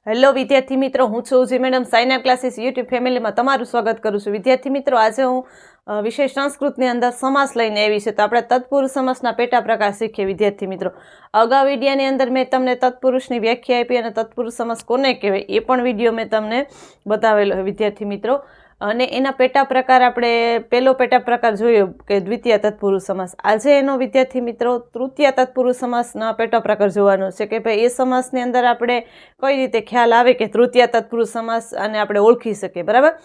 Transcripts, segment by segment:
Hello વિદ્યાર્થી મિત્રો, હું છું જી મેડમ સાઇના ક્લાસીસ યુટ્યુબ ફેમિલીમાં તમારું સ્વાગત કરું છું. વિદ્યાર્થી મિત્રો, આજે હું વિષય સંસ્કૃતની અંદર સમાસ લઈને આવી છે. તો આપણે તત્પુરુષ સમાસના પેટા પ્રકાર શીખીએ. વિદ્યાર્થી મિત્રો, અગાઉ વિડીયોની અંદર મેં તમને તત્પુરુષની વ્યાખ્યા આપી અને તત્પુરુષ સમાસ કોને કહેવાય એ પણ વિડીયો મેં તમને બતાવેલો છે વિદ્યાર્થી મિત્રો. અને એના પેટા પ્રકાર આપણે પહેલો પેટા પ્રકાર જોયો કે દ્વિતીય તત્પુરુષ સમાસ. આજે એનો વિદ્યાર્થી મિત્રો તૃતીય તત્પુરુષ સમાસના પેટા પ્રકાર જોવાનો છે કે ભાઈ એ સમાસની અંદર આપણે કઈ રીતે ખ્યાલ આવે કે તૃતીય તત્પુરુષ સમાસ અને આપણે ઓળખી શકીએ. બરાબર,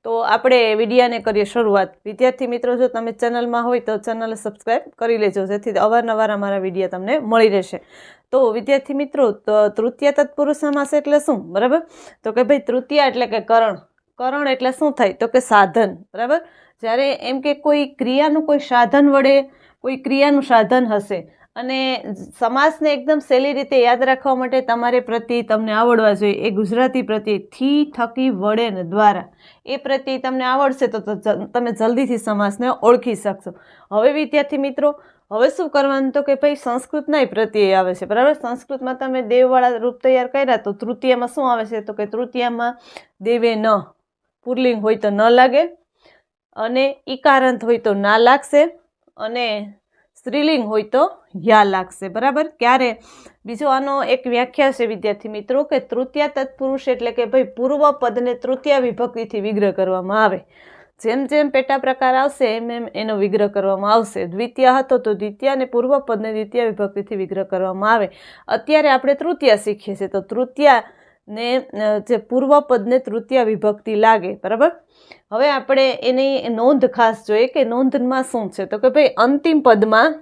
તો આપણે વિડીયાને કરીએ શરૂઆત. વિદ્યાર્થી મિત્રો, જો તમે ચેનલમાં હોય તો ચેનલ સબસ્ક્રાઈબ કરી લેજો, જેથી અવારનવાર અમારા વિડીયો તમને મળી રહેશે. તો વિદ્યાર્થી મિત્રો, તૃતીય તત્પુરુષ સમાસ એટલે શું? બરાબર, તો કે ભાઈ તૃતીય એટલે કે કરણ. કરણ એટલે શું થાય? તો કે સાધન. બરાબર, જ્યારે એમ કે કોઈ ક્રિયાનું કોઈ સાધન વડે કોઈ ક્રિયાનું સાધન હશે અને સમાસને એકદમ સહેલી રીતે યાદ રાખવા માટે તમારે પ્રત્યય તમને આવડવા જોઈએ. એ ગુજરાતી પ્રત્યય થી, થકી, વડે ને દ્વારા, એ પ્રત્યય તમને આવડશે તો તમે જલ્દીથી સમાસને ઓળખી શકશો. હવે વિદ્યાર્થી મિત્રો, હવે શું કરવાનું? તો કે ભાઈ સંસ્કૃતના પ્રત્યય આવે છે. બરાબર, સંસ્કૃતમાં તમે દેવવાળા રૂપ તૈયાર કર્યા તો તૃતીયામાં શું આવે છે? તો કે તૃતીયામાં દેવે ન, પુરલિંગ હોય તો ન લાગે, અને ઈકારાંત હોય તો ના લાગશે, અને સ્ત્રીલિંગ હોય તો યા લાગશે. બરાબર, ક્યારે? બીજો આનો એક વ્યાખ્યા છે વિદ્યાર્થી મિત્રો કે તૃતીય તત્પુરુષ એટલે કે ભાઈ પૂર્વ પદને તૃતીય વિભક્તિથી વિગ્રહ કરવામાં આવે. જેમ જેમ પેટા પ્રકાર આવશે એમ એમ એનો વિગ્રહ કરવામાં આવશે. દ્વિતીય હતો તો દ્વિતીય અને પૂર્વ પદને દ્વિતીય વિભક્તિથી વિગ્રહ કરવામાં આવે. અત્યારે આપણે તૃતીય શીખીએ છીએ તો તૃતીય ને જે પૂર્વ પદને તૃતીય વિભક્તિ લાગે. બરાબર, હવે આપણે એની નોંધ ખાસ જોઈએ કે નોંધમાં શું છે? તો કે ભાઈ અંતિમ પદમાં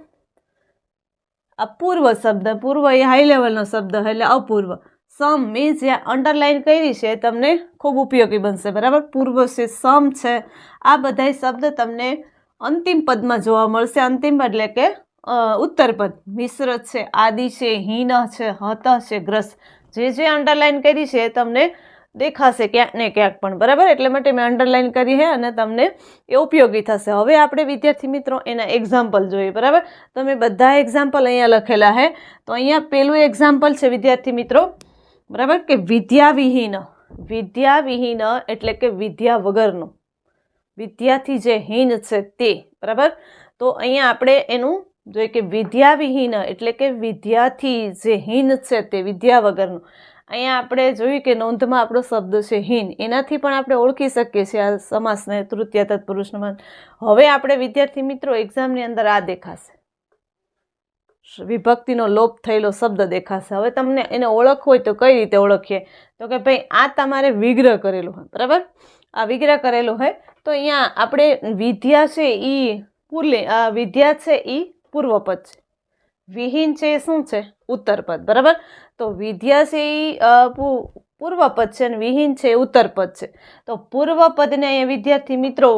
અપૂર્વ શબ્દ, પૂર્વ એ હાઈ લેવલનો શબ્દ એટલે અપૂર્વ. સમ મીન્સ જ્યાં અંડરલાઈન કરી છે તમને ખૂબ ઉપયોગી બનશે. બરાબર, પૂર્વ છે, સમ છે, આ બધા શબ્દ તમને અંતિમ પદમાં જોવા મળશે. અંતિમ એટલે કે ઉત્તર પદ. મિશ્ર છે, આદિ છે, હીન છે, હત છે, ગ્રસ, જે અંડરલાઈન કરી છે એ તમને દેખાશે ક્યાંક ને ક્યાંક પણ. બરાબર, એટલે માટે મેં અંડરલાઈન કરી છે અને તમને એ ઉપયોગી થશે. હવે આપણે વિદ્યાર્થી મિત્રો એના એક્ઝામ્પલ જોઈએ. બરાબર, તો મેં બધા એક્ઝામ્પલ અહીંયા લખેલા છે. તો અહીંયા પેલું એક્ઝામ્પલ છે વિદ્યાર્થી મિત્રો, બરાબર, કે વિદ્યાવિહીન. વિદ્યાવિહીન એટલે કે વિદ્યા વગરનું, વિદ્યાથી જે હીન છે તે. બરાબર, તો અહીંયા આપણે એનું જોઈએ કે વિદ્યાવિહીન એટલે કે વિદ્યાથી જે હીન છે તે, વિદ્યા વગરનું. અહીંયા આપણે જોયું કે નોંધમાં આપણો શબ્દ છે હીન, એનાથી પણ આપણે ઓળખી શકીએ છીએ આ સમાસને તૃતીય તત્પુરુષમાં. હવે આપણે વિદ્યાર્થી મિત્રો એક્ઝામની અંદર આ દેખાશે, વિભક્તિનો લોપ થયેલો શબ્દ દેખાશે. હવે તમને એને ઓળખવું હોય તો કઈ રીતે ઓળખીએ? તો કે ભાઈ આ તમારે વિગ્રહ કરેલું હોય. બરાબર, આ વિગ્રહ કરેલું હોય તો અહીંયા આપણે વિદ્યા છે એ પુરલિંગ, વિદ્યા છે એ પૂર્વપદ છે, વિહીન છે એ શું છે? ઉત્તરપદ. બરાબર, તો વિદ્યા છે એ પૂર્વપદ છે અને વિહીન છે એ ઉત્તરપદ છે. તો પૂર્વપદને અહીંયા વિદ્યાર્થી મિત્રો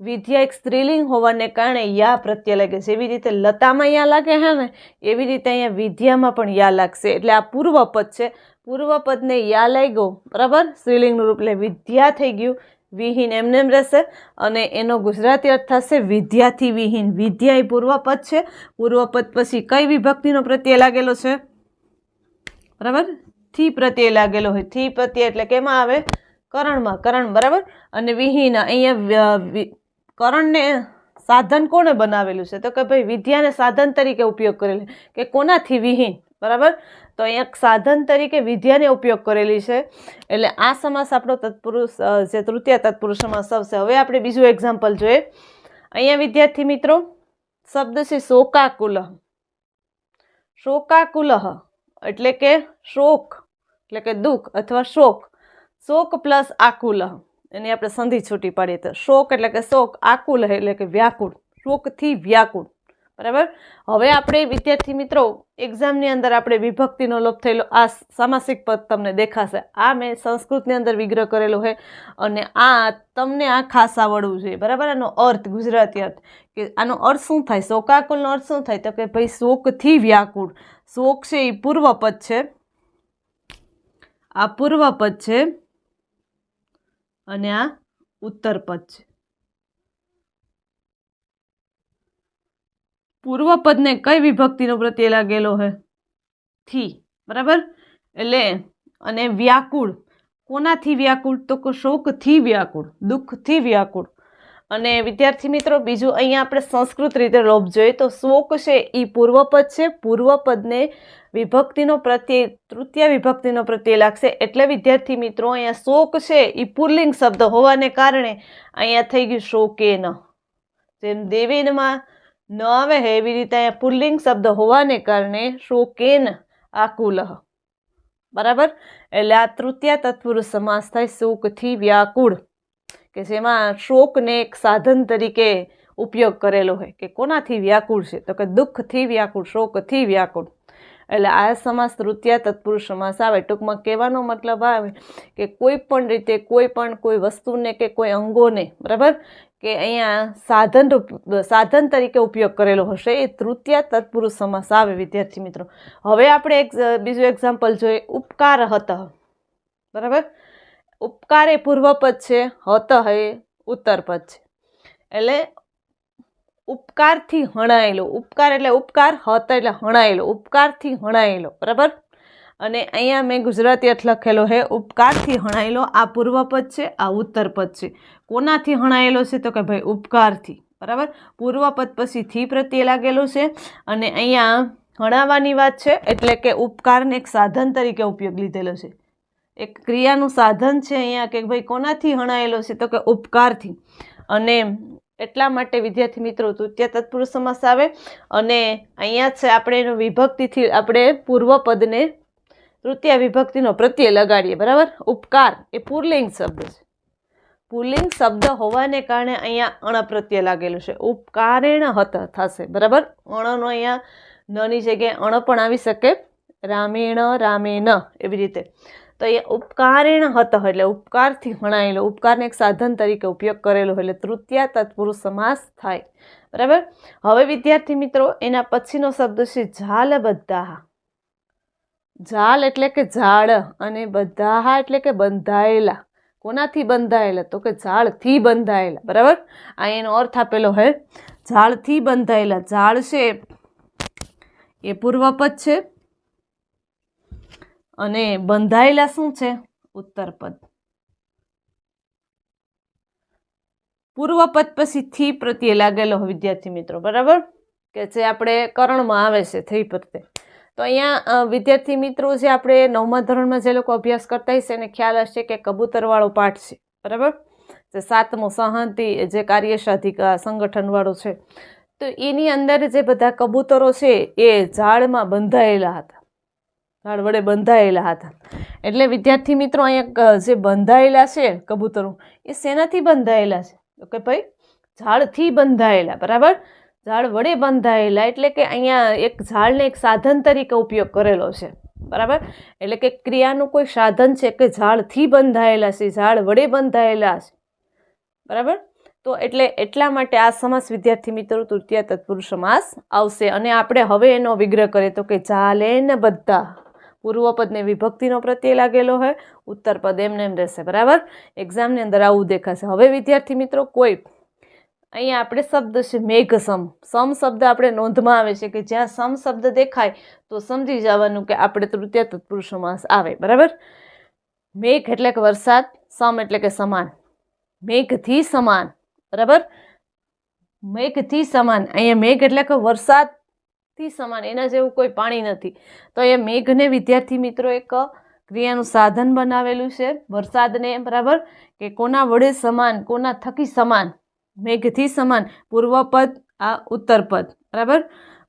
વિદ્યા એક સ્ત્રીલિંગ હોવાને કારણે યા પ્રત્યે લાગે છે. એવી રીતે લતામાં યા લાગે છે ને, એવી રીતે અહીંયા વિદ્યામાં પણ યા લાગશે. એટલે આ પૂર્વપદ છે, પૂર્વપદને યા લાગ્યો. બરાબર, સ્ત્રીલિંગનું રૂપ એટલે વિદ્યા થઈ ગયું, વિહીન એમને એમ રહેશે અને એનો ગુજરાતી અર્થ થશે વિદ્યાથી વિહીન. વિદ્યા એ પૂર્વપદ છે, પૂર્વપદ પછી કઈ વિભક્તિનો પ્રત્યય લાગેલો છે? બરાબર, થી પ્રત્યય લાગેલો હોય. થી પ્રત્યય એટલે કેમાં આવે? કરણમાં, કરણ. બરાબર, અને વિહીન અહીંયા કરણને સાધન કોણે બનાવેલું છે? તો કે ભાઈ વિદ્યાને સાધન તરીકે ઉપયોગ કરેલો કે કોનાથી? વિહીન. બરાબર, તો અહીંયા સાધન તરીકે વિદ્યાને ઉપયોગ કરેલી છે. એટલે આ સમાસ આપણો તત્પુરુષ જે તૃતીય તત્પુરુષ સમાસ આવશે. હવે આપણે બીજું એક્ઝામ્પલ જોઈએ. અહીંયા વિદ્યાર્થી મિત્રો શબ્દ છે શોકાકુલ. શોકાકુલ એટલે કે શોક એટલે કે દુઃખ અથવા શોક. શોક પ્લસ આકુલ, એની આપણે સંધિ છૂટી પાડીએ તો શોક એટલે કે શોક, આકુલ એટલે કે વ્યાકુળ, શોકથી વ્યાકુળ. બરાબર, હવે આપણે વિદ્યાર્થી મિત્રો એક્ઝામની અંદર આપણે વિભક્તિનો લોપ થયેલો આ સામાસિક પદ તમને દેખાશે. આ મેં સંસ્કૃતની અંદર વિગ્રહ કરેલો છે અને આ તમને આ ખાસ આવડવું જોઈએ. બરાબર, આનો અર્થ ગુજરાતી અર્થ કે આનો અર્થ શું થાય? શોકાકુલનો અર્થ શું થાય? તો કે ભાઈ શોકથી વ્યાકુળ. શોક છે એ પૂર્વપદ છે, આ પૂર્વપદ છે અને આ ઉત્તરપદ છે. પૂર્વપદને કઈ વિભક્તિનો પ્રત્યય લાગેલો છે? થી. બરાબર, એટલે અને વ્યાકુળ, કોનાથી વ્યાકુળ? તો કે શોકથી વ્યાકુળ, દુઃખથી વ્યાકુળ. અને વિદ્યાર્થી મિત્રો બીજું અહીંયા આપણે સંસ્કૃત રીતે લોપ જોઈએ તો શોક છે એ પૂર્વપદ છે. પૂર્વપદને વિભક્તિનો પ્રત્યય તૃતીય વિભક્તિનો પ્રત્યય લાગશે. એટલે વિદ્યાર્થી મિત્રો અહીંયા શોક છે એ પુલ્લિંગ શબ્દ હોવાને કારણે અહીંયા થઈ ગયું શોકેન. જેમ દેવેનમાં ન આવે એવી રીતે અહીંયા પુલ્લિંગ શબ્દ હોવાને કારણે શોકેન આકુલઃ. બરાબર. એટલે આ તૃતીય તત્પુરુષ સમાસ થાય શોકથી વ્યાકુળ, કે જેમાં શોકને એક સાધન તરીકે ઉપયોગ કરેલો હોય કે કોનાથી વ્યાકુળ છે? તો કે દુઃખથી વ્યાકુળ, શોકથી વ્યાકુળ. એટલે આ સમાસ તૃતીય તત્પુરુષ સમાસ આવે. ટૂંકમાં કહેવાનો મતલબ આવે કે કોઈ પણ રીતે કોઈ વસ્તુને કે કોઈ અંગોને, બરાબર, કે અહીંયા સાધન તરીકે ઉપયોગ કરેલો હશે એ તૃતીય તત્પુરુષ સમાસ આવે વિદ્યાર્થી મિત્રો. હવે આપણે બીજું એક્ઝામ્પલ જોઈએ. ઉપકાર હત, બરાબર. ઉપકાર એ પૂર્વપદ છે, હત એ ઉત્તરપદ છે. એટલે ઉપકારથી હણાયેલો, ઉપકાર એટલે ઉપકાર, હત એટલે હણાયેલો, ઉપકારથી હણાયેલો, બરાબર. અને અહીંયા મેં ગુજરાતી અર્થ લખેલો છે ઉપકારથી હણાયેલો. આ પૂર્વપદ છે, આ ઉત્તરપદ છે. કોનાથી હણાયેલો છે? તો કે ભાઈ ઉપકારથી, બરાબર. પૂર્વપદ પછી થી પ્રત્યય લાગેલો છે અને અહીંયા હણાવવાની વાત છે એટલે કે ઉપકારને એક સાધન તરીકે ઉપયોગ લીધેલો છે. એક ક્રિયાનું સાધન છે અહીંયા કે ભાઈ કોનાથી હણાયેલો છે? તો કે ઉપકારથી. અને એટલા માટે વિદ્યાર્થી મિત્રો તૃતીય તત્પુરુષ સમાસ આવે. અને અહીંયા છે આપણે એનો વિભક્તિથી આપણે પૂર્વપદને તૃતીય વિભક્તિનો પ્રત્યય લગાડીએ, બરાબર. ઉપકાર એ પુલ્લિંગ શબ્દ છે. પુલ્લિંગ શબ્દ હોવાને કારણે અહીંયા અણ પ્રત્યય લાગેલું છે. ઉપકારેણ હત થશે, બરાબર. અણનો અહીંયા નની જગ્યાએ અણ પણ આવી શકે. રામેણ, રામેન, એવી રીતે. તો અહીંયા ઉપકારેણ હત એટલે ઉપકારથી હણાયેલો, ઉપકારને એક સાધન તરીકે ઉપયોગ કરેલો એટલે તૃતીય તત્પુરુષ સમાસ થાય, બરાબર. હવે વિદ્યાર્થી મિત્રો એના પછીનો શબ્દ છે ઝાલબદ્ધાહ. ઝાલ એટલે કે ઝાડ અને બદ્ધાહ એટલે કે બંધાયેલા. કોનાથી બંધાયેલા? તો કે ઝાડથી બંધાયેલા, બરાબર. આ એનો અર્થ આપેલો હોય ઝાડથી બંધાયેલા. ઝાડ છે એ પૂર્વપદ છે અને બંધાયેલા શું છે? ઉત્તરપદ. પૂર્વપદ પછી થી પ્રત્યય લાગેલો હોય વિદ્યાર્થી મિત્રો, બરાબર, કે જે આપણે કરણમાં આવે છે થી પ્રત્યય. તો અહીંયા વિદ્યાર્થી મિત્રો જે આપણે 9મા ધોરણમાં જે લોકો અભ્યાસ કરતા હશે એને ખ્યાલ હશે કે કબૂતરવાળો પાઠ છે, બરાબર. જે 7મો સહંતિ જે કાર્યસાધિકા સંગઠનવાળો છે. તો એની અંદર જે બધા કબૂતરો છે એ ઝાડમાં બંધાયેલા હતા, ઝાડ વડે બંધાયેલા હતા. એટલે વિદ્યાર્થી મિત્રો અહીંયા જે બંધાયેલા છે કબૂતરો એ શેનાથી બંધાયેલા છે? તો કે ભાઈ ઝાડથી બંધાયેલા, બરાબર. ઝાડ વડે બંધાયેલા એટલે કે અહીંયા એક ઝાડને એક સાધન તરીકે ઉપયોગ કરેલો છે, બરાબર. એટલે કે ક્રિયાનું કોઈ સાધન છે કે ઝાડથી બંધાયેલા છે, ઝાડ વડે બંધાયેલા છે, બરાબર. તો એટલા માટે આ સમાસ વિદ્યાર્થી મિત્રો તૃતીય તત્પુરુષ સમાસ આવશે. અને આપણે હવે એનો વિગ્રહ કરીએ તો કે ઝાલેન બધા. પૂર્વપદને વિભક્તિનો પ્રત્યય લાગેલો હોય, ઉત્તરપદ એમને એમ રહેશે, બરાબર. એક્ઝામની અંદર આવું દેખાશે. હવે વિદ્યાર્થી મિત્રો કોઈ અહીંયા આપણે શબ્દ છે મેઘસમ. સમ શબ્દ આપણે નોંધમાં આવે છે કે જ્યાં સમ શબ્દ દેખાય તો સમજી જવાનું કે આપણે તૃતીય તત્પુરુષ સમાસ આવે, બરાબર. મેઘ એટલે કે વરસાદ, સમ એટલે કે સમાન, મેઘથી સમાન, બરાબર. મેઘથી સમાન. અહીંયા મેઘ એટલે કે વરસાદથી સમાન, એના જેવું કોઈ પાણી નથી. તો અહીંયા મેઘને વિદ્યાર્થી મિત્રો એક ક્રિયાનું સાધન બનાવેલું છે વરસાદને, બરાબર, કે કોના વડે સમાન, કોના થકી સમાન? મેઘથી સમાન. પૂર્વપદ આ ઉત્તરપદ, બરાબર.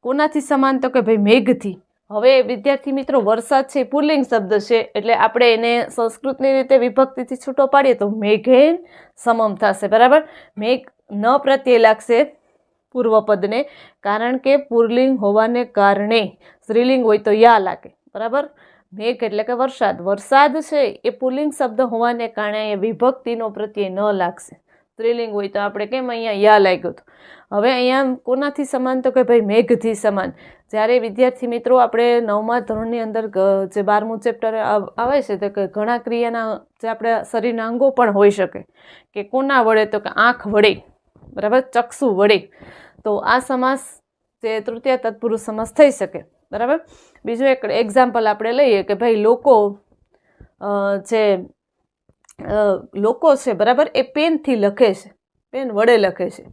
કોનાથી સમાન? તો કે ભાઈ મેઘથી. હવે વિદ્યાર્થી મિત્રો વરસાદ છે પુલ્લિંગ શબ્દ છે એટલે આપણે એને સંસ્કૃતની રીતે વિભક્તિથી છૂટો પાડીએ તો મેઘેન સમમ થશે, બરાબર. મેઘ ન પ્રત્યય લાગશે પૂર્વપદને, કારણ કે પુલ્લિંગ હોવાને કારણે. સ્ત્રીલિંગ હોય તો યા લાગે, બરાબર. મેઘ એટલે કે વરસાદ. વરસાદ છે એ પુલ્લિંગ શબ્દ હોવાને કારણે વિભક્તિનો પ્રત્યય ન લાગશે. સ્ત્રીલિંગ હોય તો આપણે કેમ અહીંયા યા લાગ્યું હતું. હવે અહીંયા કોનાથી સમાન? તો કે ભાઈ મેઘથી સમાન. જ્યારે વિદ્યાર્થી મિત્રો આપણે 9મા ધોરણની અંદર જે 12મું ચેપ્ટર આવે છે તો કે ઘણા ક્રિયાના જે આપણે શરીરના અંગો પણ હોઈ શકે કે કોના વડે? તો કે આંખ વડે, બરાબર, ચક્ષુ વડે. તો આ સમાસ જે તૃતીય તત્પુરુષ સમાસ થઈ શકે, બરાબર. બીજું એક એક્ઝામ્પલ આપણે લઈએ કે ભાઈ લોકો જે લોકો છે બરાબર, એ પેનથી લખે છે, પેન વડે લખે છે.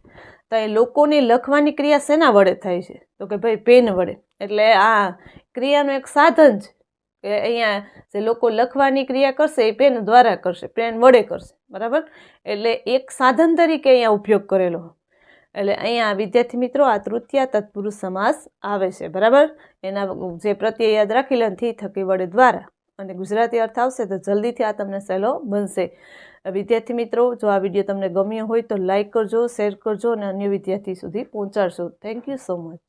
તો એ લોકોની લખવાની ક્રિયા શેના વડે થાય છે? તો કે ભાઈ પેન વડે. એટલે આ ક્રિયાનું એક સાધન છે કે અહીંયા જે લોકો લખવાની ક્રિયા કરશે એ પેન દ્વારા કરશે, પેન વડે કરશે, બરાબર. એટલે એક સાધન તરીકે અહીંયા ઉપયોગ કરેલો. એટલે અહીંયા વિદ્યાર્થી મિત્રો આ તૃતીયા તત્પુરુષ સમાસ આવે છે, બરાબર. એના જે પ્રત્યય યાદ રાખી લે થી થકી વડે દ્વારા અને ગુજરાતી અર્થ આવશે તો જલ્દીથી આ તમને સહેલો બનશે. વિદ્યાર્થી મિત્રો, જો આ વિડીયો તમને ગમ્યો હોય તો લાઇક કરજો, શેર કરજો અને અન્ય વિદ્યાર્થી સુધી પહોંચાડશો. Thank you so much.